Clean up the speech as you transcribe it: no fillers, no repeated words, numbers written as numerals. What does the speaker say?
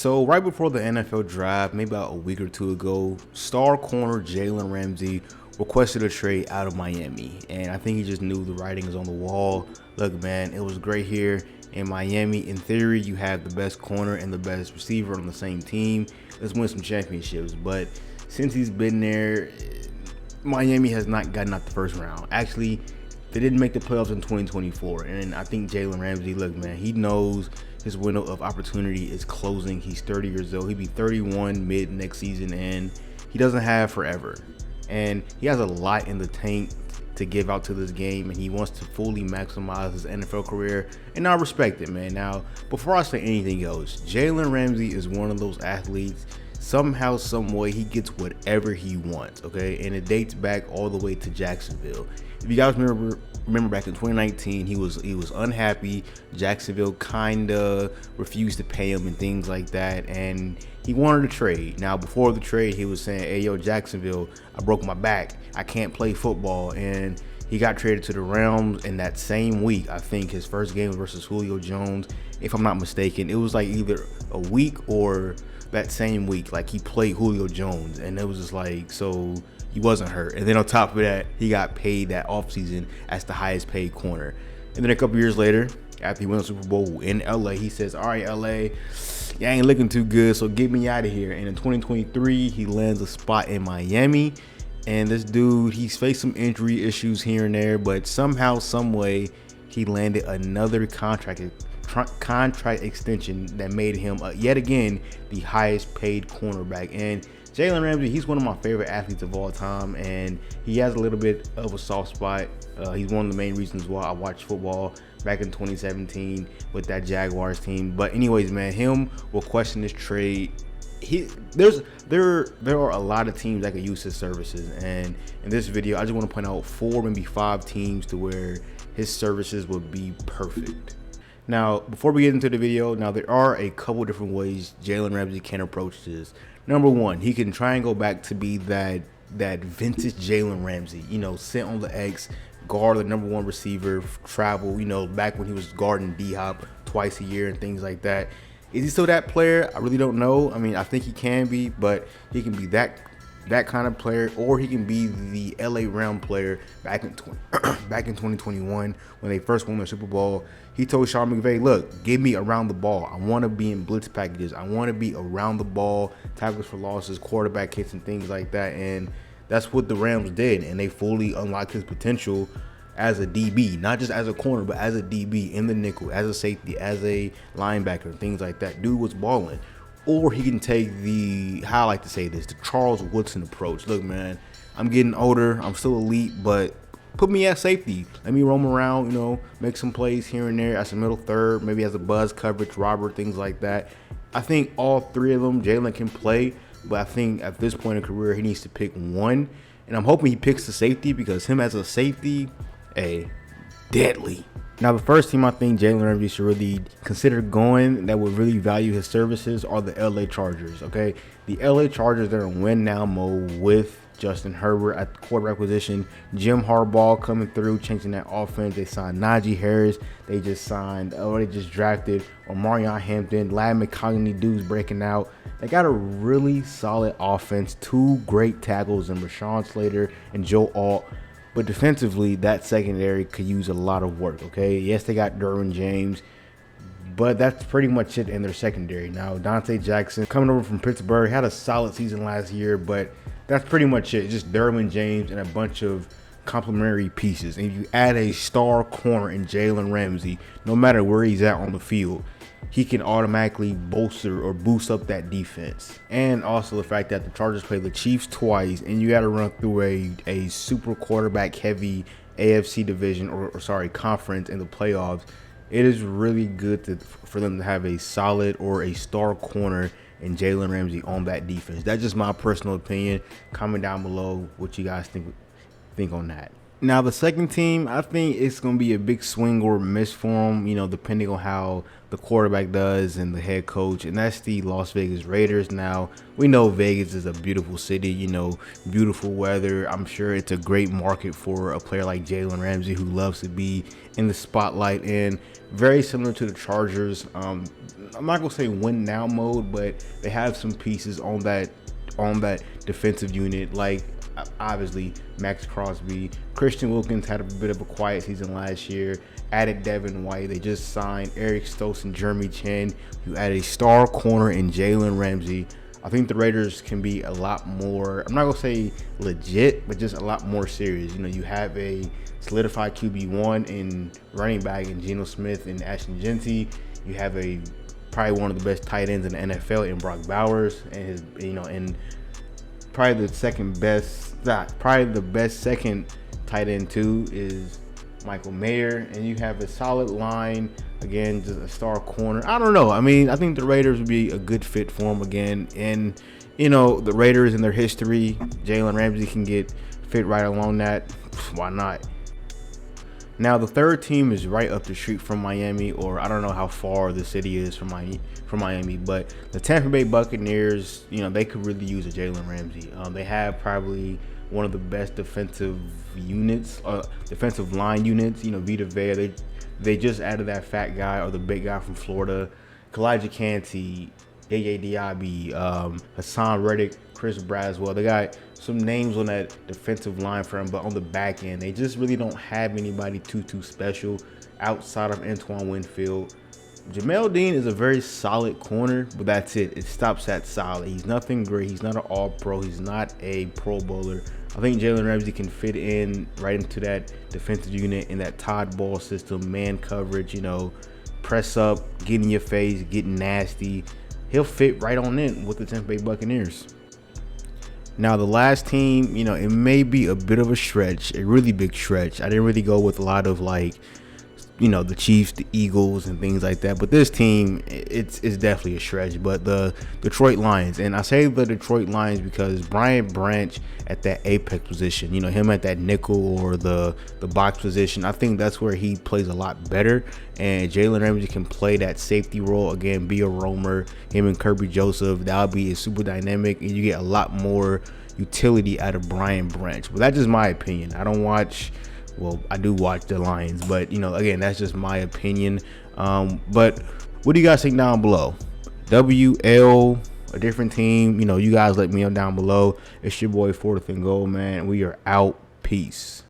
So right before the NFL draft, maybe about a week or two ago, star corner Jalen Ramsey requested a trade out of Miami. And I think he just knew the writing is on the wall. Look, man, it was great here in Miami. In theory, you have the best corner and the best receiver on the same team. Let's win some championships. But since he's been there, Miami has not gotten out the first round. Actually, they didn't make the playoffs in 2024. And I think Jalen Ramsey, look, man, he knows his window of opportunity is closing. He's 30 years old. He'll be 31 mid next season, and he doesn't have forever. And he has a lot in the tank to give out to this game, and he wants to fully maximize his NFL career, and I respect it, man. Now, before I say anything else, Jalen Ramsey is one of those athletes, somehow, some way, he gets whatever he wants, okay? And it dates back all the way to Jacksonville. If you guys remember back in 2019, he was unhappy. Jacksonville kind of refused to pay him and things like that, and he wanted a trade. Now, before the trade, he was saying, hey, yo, Jacksonville, I broke my back. I can't play football. And he got traded to the Rams in that same week. I think his first game was versus Julio Jones, if I'm not mistaken. It was like either a week or that same week. Like, he played Julio Jones, and it was just like, so he wasn't hurt. And then on top of that, he got paid that offseason as the highest paid corner. And then a couple years later, after he won the Super Bowl in LA, he says, all right, LA, you ain't looking too good, so get me out of here. And in 2023, he lands a spot in Miami. And this dude, he's faced some injury issues here and there, but somehow, some way, he landed another contract extension that made him, yet again, the highest paid cornerback. And Jalen Ramsey, he's one of my favorite athletes of all time, and he has a little bit of a soft spot. He's one of the main reasons why I watched football back in 2017 with that Jaguars team. But anyways, man, him will question this trade. There are a lot of teams that could use his services, and in this video, I just want to point out 4, maybe 5 teams to where his services would be perfect. Now, before we get into the video, now there are a couple different ways Jalen Ramsey can approach this. Number one, he can try and go back to be that vintage Jalen Ramsey, you know, sit on the X, guard the number 1 receiver, travel, you know, back when he was guarding D-Hop twice a year and things like that. Is he still that player? I really don't know. I mean, I think he can be, but he can be that kind of player, or he can be the LA Round player back in 2021 when they first won the Super Bowl. He told Sean McVay, look, give me around the ball. I want to be in blitz packages. I want to be around the ball, tackles for losses, quarterback hits, and things like that. And that's what the Rams did, and they fully unlocked his potential as a DB, not just as a corner, but as a DB in the nickel, as a safety, as a linebacker, things like that. Dude was balling. Or he can take the, how I like to say this, the Charles Woodson approach. Look, man, I'm getting older. I'm still elite, but put me at safety. Let me roam around, you know, make some plays here and there as a middle third, maybe as a buzz coverage, robber, things like that. I think all 3 of them, Jalen can play, but I think at this point in career, he needs to pick one. And I'm hoping he picks the safety, because him as a safety, deadly. Now, the first team I think Jalen Ramsey should really consider going that would really value his services are the LA Chargers, okay? The LA Chargers, they're in win now mode with Justin Herbert at the quarterback position. Jim Harbaugh coming through, changing that offense. They signed Najee Harris. They just drafted Omarion Hampton. Lad McCogney dudes breaking out. They got a really solid offense. 2 great tackles in Rashawn Slater and Joe Alt. But defensively, that secondary could use a lot of work, okay? Yes, they got Derwin James, but that's pretty much it in their secondary. Now, Dante Jackson, coming over from Pittsburgh, had a solid season last year, but that's pretty much it. Just Derwin James and a bunch of complementary pieces. And if you add a star corner in Jalen Ramsey, no matter where he's at on the field, he can automatically bolster or boost up that defense. And also the fact that the Chargers play the Chiefs twice, and you got to run through a super quarterback heavy AFC division or conference in the playoffs. It is really good for them to have a solid or a star corner in Jalen Ramsey on that defense. That's just my personal opinion. Comment down below what you guys think on that. Now the second team, I think it's gonna be a big swing or miss for them. Depending on how the quarterback does and the head coach, and that's the Las Vegas Raiders. Now we know Vegas is a beautiful city. Beautiful weather. I'm sure it's a great market for a player like Jalen Ramsey, who loves to be in the spotlight, and very similar to the Chargers. I'm not gonna say win now mode, but they have some pieces on that defensive unit, like obviously Max Crosby. Christian Wilkins had a bit of a quiet season last year. Added Devin White. They just signed Eric Stokes and Jeremy Chin. You added a star corner in Jalen Ramsey. I think the Raiders can be a lot more, I'm not going to say legit, but just a lot more serious. You have a solidified QB1 in running back in Geno Smith and Ashton Genty. You have a probably one of the best tight ends in the NFL in Brock Bowers, and and probably the best second tight end too is Michael Mayer, and you have a solid line again, just a star corner. I don't know. I mean, I think the Raiders would be a good fit for him again, and the Raiders and their history, Jalen Ramsey can get fit right along that. Why not? Now the third team is right up the street from Miami, or I don't know how far the city is from Miami, but the Tampa Bay Buccaneers, they could really use a Jalen Ramsey. They have probably one of the best defensive line units. Vita Vea. They just added that fat guy, or the big guy from Florida, Kalijah Kancey, Yaya Diaby, Hassan Reddick, Chris Braswell. They got some names on that defensive line for him, but on the back end, they just really don't have anybody too special outside of Antoine Winfield. Jamel Dean is a very solid corner, but that's it. It stops at solid. He's nothing great. He's not an all-pro. He's not a pro bowler. I think Jalen Ramsey can fit in right into that defensive unit in that Todd Ball system, man coverage, press up, get in your face, get nasty. He'll fit right on in with the Tampa Bay Buccaneers. Now, the last team, it may be a bit of a stretch, a really big stretch. I didn't really go with a lot of the Chiefs, the Eagles, and things like that. But this team, it's definitely a stretch. But the Detroit Lions, and I say the Detroit Lions because Brian Branch at that apex position, him at that nickel or the box position, I think that's where he plays a lot better. And Jalen Ramsey can play that safety role again, be a roamer. Him and Kirby Joseph, that'll be super dynamic, and you get a lot more utility out of Brian Branch. But that's just my opinion. I do watch the Lions, but again, that's just my opinion. But what do you guys think down below? WL, a different team? You guys let me know down below. It's your boy Fourth and Goal, man. We are out. Peace.